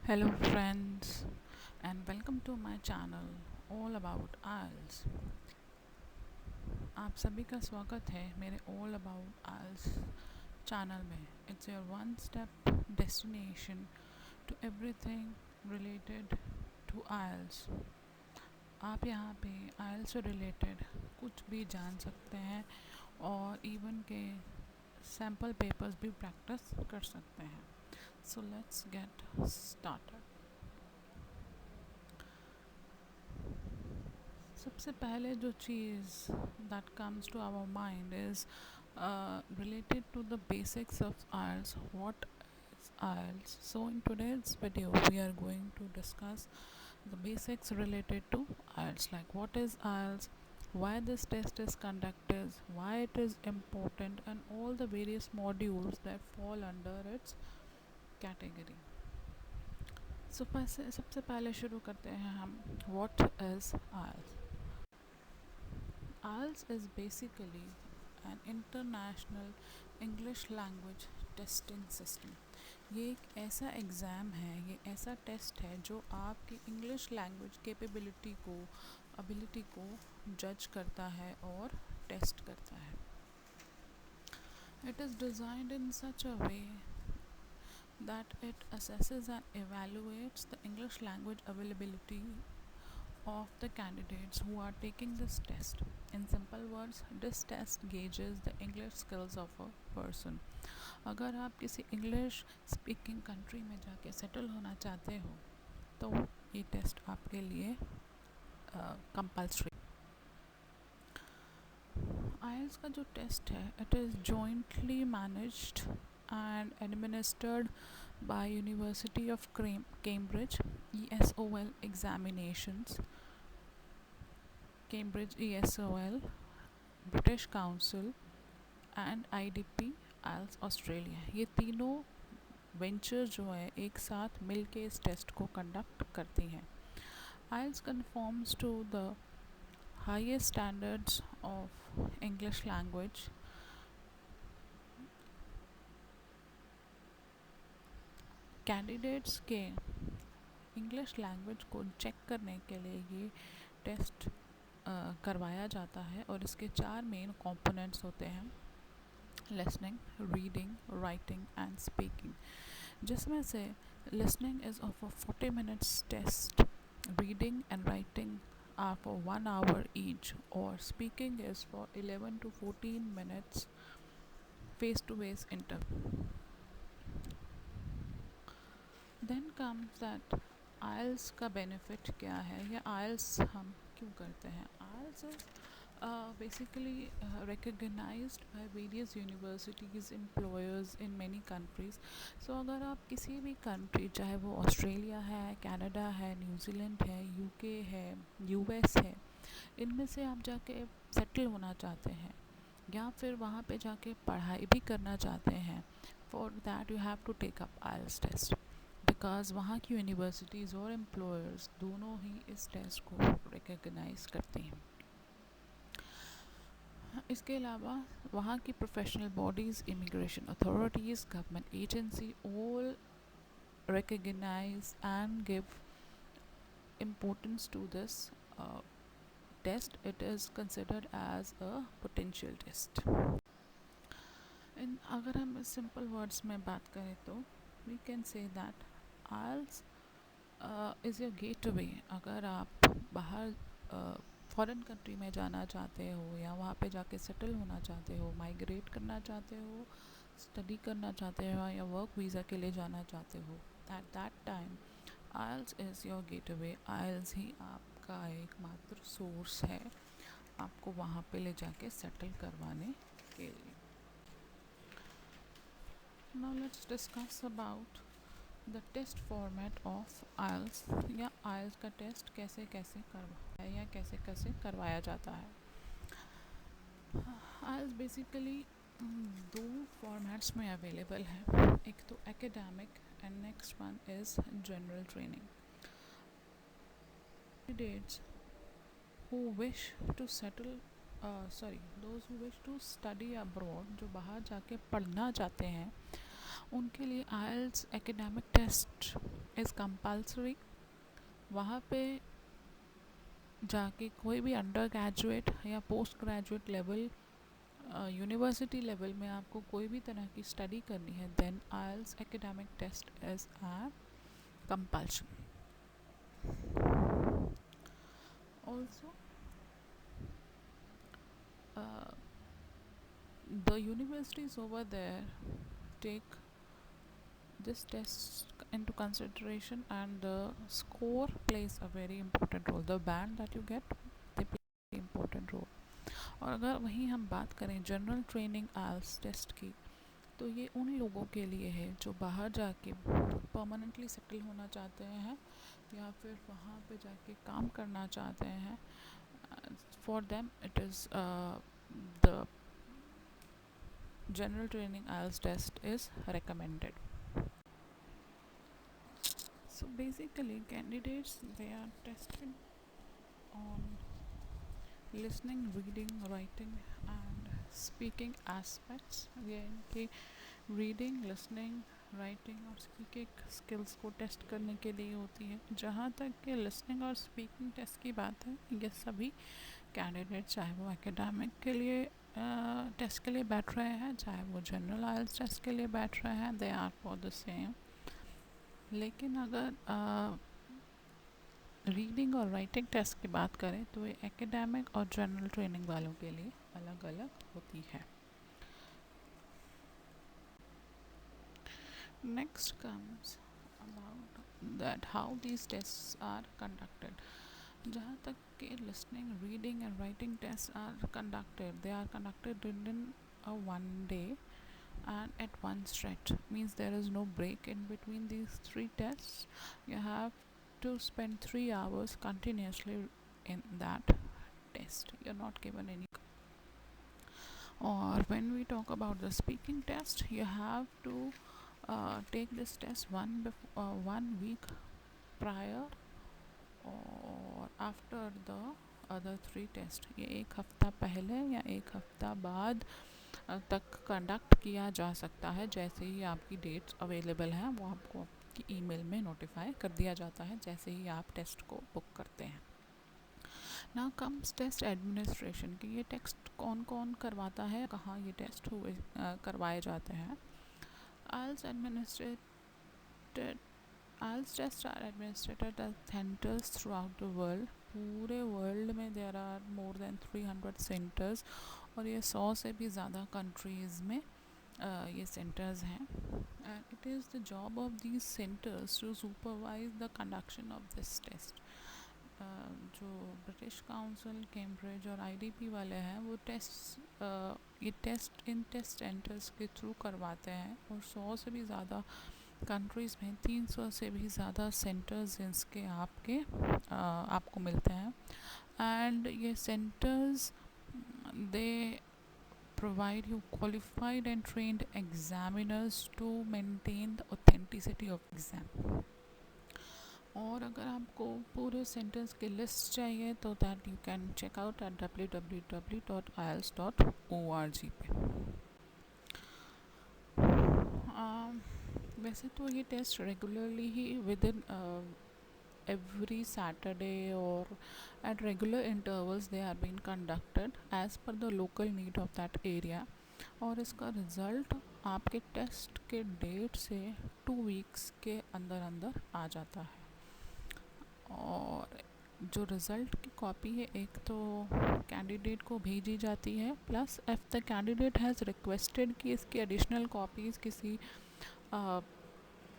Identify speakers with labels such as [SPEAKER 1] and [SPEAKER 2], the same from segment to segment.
[SPEAKER 1] Hello friends and welcome to my channel all about IELTS। आप सभी का स्वागत है मेरे all about IELTS चैनल में। It's your one step destination to everything related to IELTS। आप यहाँ पे IELTS से रिलेटेड कुछ भी जान सकते हैं और इवन के सैम्पल पेपर्स भी प्रैक्टिस कर सकते हैं। So let's get started। सबसे पहले जो चीज़ that comes to our mind is related to the basics of IELTS. What is IELTS? So in today's video we are going to discuss the basics related to IELTS, like what is IELTS, why this test is conducted, why it is important, and all the various modules that fall under its category. So सबसे पहले शुरू करते हैं हम what is IELTS। IELTS is basically an international English language testing system। ये एक ऐसा exam है, ये ऐसा टेस्ट है जो आपकी इंग्लिश लैंग्वेज कैपेबिलिटी को, एबिलिटी को जज करता है और टेस्ट करता है। It is designed in such a way that it assesses and evaluates the English language availability of the candidates who are taking this test. In simple words, this test gauges the English skills of a person। अगर आप किसी English speaking country में जाके settle होना चाहते हो तो ये टेस्ट आपके लिए कंपल्सरी। आइल्स का जो टेस्ट है it is jointly managed and administered by University of Cambridge ESOL examinations, Cambridge ESOL, British Council and IDP IELTS Australia. ये तीनों वेंचर जो है एक साथ मिल के इस टेस्ट को कंडक्ट करती हैं। IELTS conforms to the highest standards of English language। Candidates के इंग्लिश लैंग्वेज को चेक करने के लिए ये टेस्ट करवाया जाता है और इसके 4 मेन कंपोनेंट्स होते हैं, listening, reading, writing and speaking. जिसमें से listening is of 40 minutes test, reading and writing are for 1 hour each, और speaking is for 11 to 14 minutes face-to-face interview। Then comes that IELTS का बेनिफिट क्या है या IELTS हम क्यों करते हैं। IELTS is basically recognized by various universities, employers in many countries। So अगर आप किसी भी कंट्री, चाहे वो ऑस्ट्रेलिया है, कनाडा है, न्यूजीलैंड है, यूके है, यूएस है, इनमें से आप जाके सेटल होना चाहते हैं या फिर वहाँ पे जाके पढ़ाई भी करना चाहते हैं, for that you have to take up IELTS test, because वहाँ की यूनिवर्सिटीज़ और एम्प्लॉयर्स दोनों ही इस टेस्ट को रिकग्नाइज करते हैं। इसके अलावा वहाँ की professional bodies, immigration authorities, government agency all recognize and give importance to this test. It is considered as a potential test। अगर हम सिंपल वर्ड्स में बात करें तो we can say that IELTS is your gateway। अगर आप बाहर foreign country में जाना चाहते हो या वहाँ पे जाके सेटल होना चाहते हो, माइग्रेट करना चाहते हो, स्टडी करना चाहते हो या वर्क वीज़ा के लिए जाना चाहते हो, at that time IELTS is your gateway. IELTS ही आपका एकमात्र सोर्स है आपको वहाँ पे ले जाके सेटल करवाने के लिए। Now let's discuss about the test format of IELTS या IELTS का टेस्ट कैसे कैसे करवाया है या कैसे कैसे करवाया जाता है। IELTS बेसिकली 2 फॉर्मेट्स में अवेलेबल है, एक तो academic and next one is general training. Candidates who wish to settle those who wish to study abroad, जो बाहर जाके पढ़ना चाहते हैं, उनके लिए IELTS academic test is compulsory. वहाँ पे जाके कोई भी अंडर ग्रेजुएट या post graduate level, university level में आपको कोई भी तरह की स्टडी करनी है, then IELTS academic test is a compulsion. Also, uh, the universities over there take this test into consideration, and the score plays a very important role. The band that you get, they play a very important role. और अगर वहीं हम बात करें general training आइल्स test की, तो ये उन लोगों के लिए है जो बाहर जाके परमानेंटली सेटल होना चाहते हैं या फिर वहाँ पे जाके काम करना चाहते हैं. For them it is the general training IELTS test is recommended. So basically candidates, they are tested on listening, reading, writing and speaking aspects. ये इनके रीडिंग, लिसनिंग, राइटिंग और स्पीकिंग स्किल्स को टेस्ट करने के लिए होती है. जहाँ तक कि लिसनिंग और स्पीकिंग टेस्ट की बात है, ये सभी कैंडिडेट चाहे वो एकेडमिक के लिए टेस्ट के लिए बैठ रहे हैं, चाहे वो जनरल आइल्स टेस्ट के लिए बैठ रहे हैं, they are for the same. लेकिन अगर रीडिंग और राइटिंग टेस्ट की बात करें तो ये एकेडमिक और जनरल ट्रेनिंग वालों के लिए अलग अलग होती है. Next comes about that how these tests are conducted. जहाँ तक कि listening, reading and writing tests are conducted, they are conducted within a one day and at one stretch. Means there is no break in between these three tests. You have to spend 3 hours continuously in that test. You're not given any. Or when we talk about the speaking test, you have to take this test one week prior और after the other 3 test. ये एक हफ़्ता पहले या एक हफ़्ता बाद तक कंडक्ट किया जा सकता है. जैसे ही आपकी डेट्स अवेलेबल हैं वो आपको आपकी ईमेल में नोटिफाई कर दिया जाता है जैसे ही आप टेस्ट को बुक करते हैं. नाउ कम्स टेस्ट एडमिनिस्ट्रेशन की. ये टेस्ट कौन कौन करवाता है, कहाँ ये टेस्ट हुए करवाए जाते हैं. आइल्स administrated IELTS tests are administered at centers throughout the world. पूरे वर्ल्ड में there are more than 300 centers और ये 100 से भी ज़्यादा कंट्रीज़ में ये centers हैं. And it is the job of these centers to supervise the conduction of this test. जो ब्रिटिश काउंसिल, कैम्ब्रिज और IDP वाले हैं वो ये टेस्ट इन टेस्ट सेंटर्स के थ्रू करवाते हैं और 100 से भी ज़्यादा कंट्रीज़ में 300 से भी ज़्यादा सेंटर्स इसके आपको मिलते हैं. एंड ये centres they provide you qualified and trained examiners to maintain the authenticity of exam. और अगर आपको पूरे सेंटर्स की लिस्ट चाहिए तो that you can check out at www.ielts.org पे. वैसे तो ये टेस्ट रेगुलरली ही within every Saturday or at regular intervals they are being conducted as per the local need of that area. और इसका रिज़ल्ट आपके टेस्ट के date से 2 वीक्स के अंदर अंदर आ जाता है. और जो रिज़ल्ट की कॉपी है एक तो कैंडिडेट को भेजी जाती है, plus if the candidate has requested कि इसकी एडिशनल कॉपीज़ किसी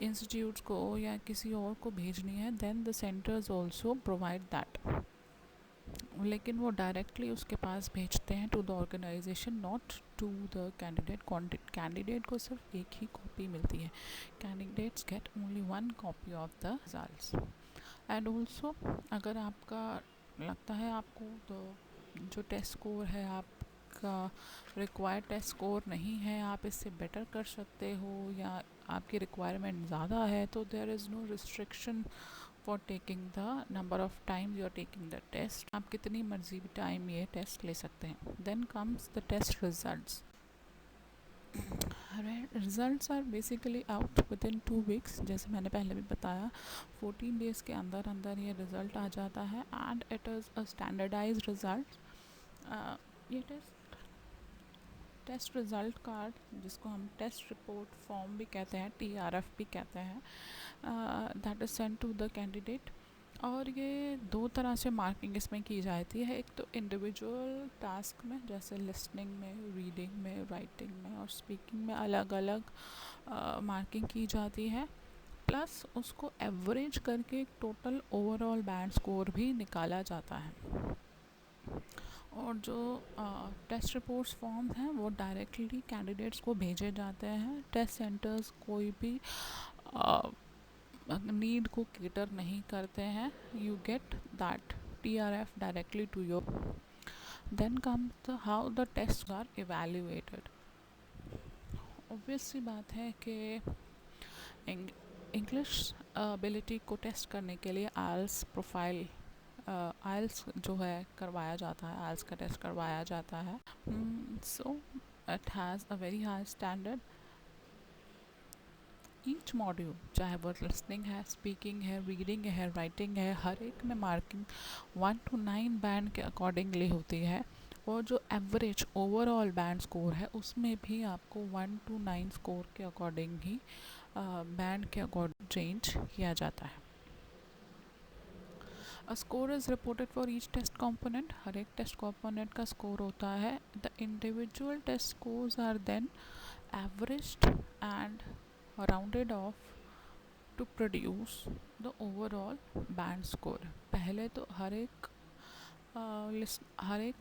[SPEAKER 1] इंस्टीट्यूट्स को या किसी और को भेजनी है, then the centres also provide that. लेकिन वो डायरेक्टली उसके पास भेजते हैं to the organisation, not to the candidate. Candidate को सिर्फ एक ही कॉपी मिलती है. Candidates get only 1 copy of the results. And also अगर आपका लगता है आपको तो जो टेस्ट स्कोर है आपका रिक्वायर्ड टेस्ट स्कोर नहीं है, आप इससे बेटर कर सकते हो या आपकी रिक्वायरमेंट ज़्यादा है, तो there is no restriction for taking the number of time you are taking the test. आप कितनी मर्जी टाइम ये टेस्ट ले सकते हैं. Then comes the test results. Results are basically out within 2 weeks, जैसे मैंने पहले भी बताया 14 डेज़ के अंदर अंदर ये रिज़ल्ट आ जाता है and it is a standardise result. ये टेस्ट रिज़ल्ट कार्ड, जिसको हम टेस्ट रिपोर्ट फॉर्म भी कहते हैं, TRF भी कहते हैं, that is sent to the candidate. और ये 2 तरह से मार्किंग इसमें की जाती है। एक तो इंडिविजुअल टास्क में, जैसे लिसनिंग में, रीडिंग में, राइटिंग में और स्पीकिंग में अलग अलग मार्किंग की जाती है, प्लस उसको एवरेज करके एक टोटल ओवरऑल बैंड स्कोर भी निकाला जाता है। और जो टेस्ट रिपोर्ट्स फॉर्म्स हैं वो डायरेक्टली कैंडिडेट्स को भेजे जाते हैं। टेस्ट सेंटर्स कोई भी नीड को केटर नहीं करते हैं। You get that TRF directly to your. Then comes the how the test are evaluated. Obvious सी बात है कि इंग्लिश एबिलिटी को टेस्ट करने के लिए आइल्स प्रोफाइल, आइल्स जो है करवाया जाता है, आइल्स का टेस्ट करवाया जाता है। So it has a very high standard. Each module, चाहे वो लिसनिंग है, स्पीकिंग है, रीडिंग है, राइटिंग है, हर एक में मार्किंग 1 to 9 बैंड के अकॉर्डिंगली होती है। और जो एवरेज ओवरऑल बैंड स्कोर है उसमें भी आपको 1 to 9 स्कोर के अकॉर्डिंग ही बैंड के अकॉर्डिंग चेंज किया जाता है। A score is reported for each test component. हर एक टेस्ट कॉम्पोनेंट का स्कोर होता है। The individual test scores are then averaged and rounded off to produce the overall band score. पहले तो हर एक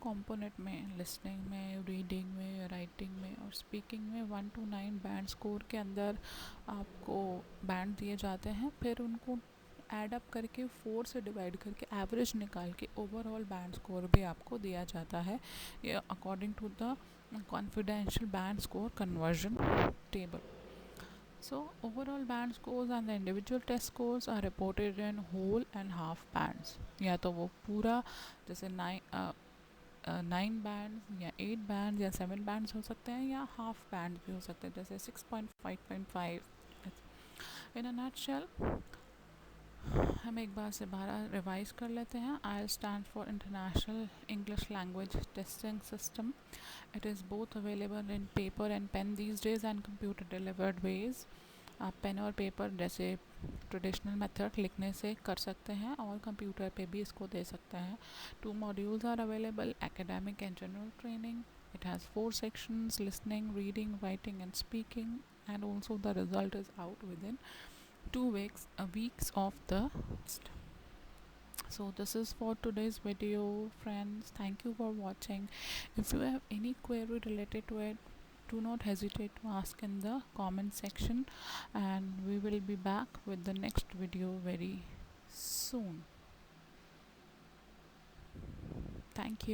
[SPEAKER 1] कॉम्पोनेंट में, लिसनिंग में, रीडिंग में, राइटिंग में और स्पीकिंग में 1 to 9 बैंड स्कोर के अंदर आपको बैंड दिए जाते हैं। फिर उनको ऐड अप करके 4 से डिवाइड करके एवरेज निकाल के ओवरऑल बैंड स्कोर भी आपको दिया जाता है, ये according to the confidential band score conversion table. So overall band scores and the individual test scores are reported in whole and half bands। या तो वो पूरा, जैसे 9 बैंड या 8 बैंड या 7 बैंड्स हो सकते हैं, या हाफ बैंड भी हो सकते हैं, जैसे 6.5.5। इन अ नटशेल हम एक बार से बारह रिवाइज कर लेते हैं। IELTS stand for international English language testing system. It is both available in paper and pen these days and computer delivered ways। आप पेन और पेपर जैसे ट्रेडिशनल मेथड लिखने से कर सकते हैं और कंप्यूटर पे भी इसको दे सकते हैं। 2 modules are available: academic and general training। It has 4 sections: listening, reading, writing and speaking, and also the result is out within 2 weeks of the test। So this is for today's video, friends. Thank you for watching. If you have any query related to it, do not hesitate to ask in the comment section, and we will be back with the next video very soon. Thank you.